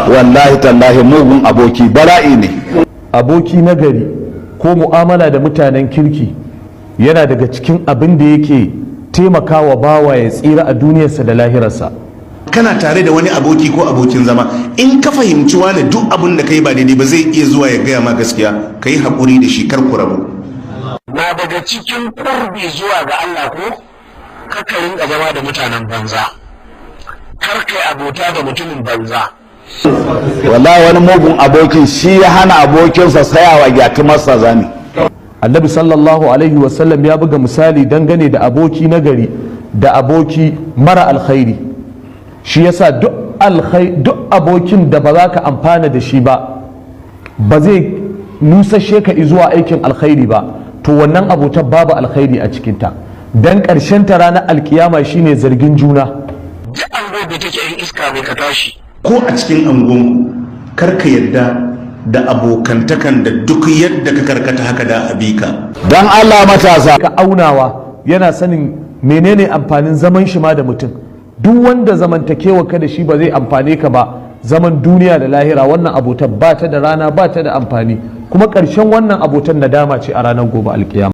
wallahi tallahi mugun aboki bala'i ne. Aboki nagari ko mu'amala da mutanen kirki yana daga cikin abin da yake taimakawa bawa ya tsira a duniyarsa da lahirarsa. Kana tare da wani aboki ko abokin zama, in ka fahimci wani duk abin da kai ba daidai ba zai iya zuwa ya gaya ma gaskiya, ka yi haƙuri da shi, kar ku rabu. Na daga cikin kurbi zuwa ga Allah ko kaka rinka zama da mutanen banza, kar kai abota da mutumin banza. Wallahi wani mugun abokin shi ya hana abokinsa sayawa gyatumarsa zani. Annabi sallallahu alaihi wasallam ya buga misali dangane da aboki nagari da aboki mara alkhairi. Shi yasa duk abokin da ba za ka amfana da shi ba zai nusashe ka zuwa aikin alkhairi ba, to wannan abotar babu alkhairi a cikinta, dan ƙarshen ta ranar alkiyama shine zargin juna. Duk angon da take yin iska mai ka tashi. Ko a cikin angon kar ka yadda da abokantakan da duk yadda ka karkata haka da abika. Dan Allah matasa ka aunawa yana sanin menene amfanin zaman shi ma da mutum. Duk wanda zamantakewa ka da shi ba zai amfane ka ba zaman duniya da lahira, wannan abotar ba ta da rana, ba ta da amfani, kuma ƙarshen wannan abotar nadama ce a ranar gobe alkiyama.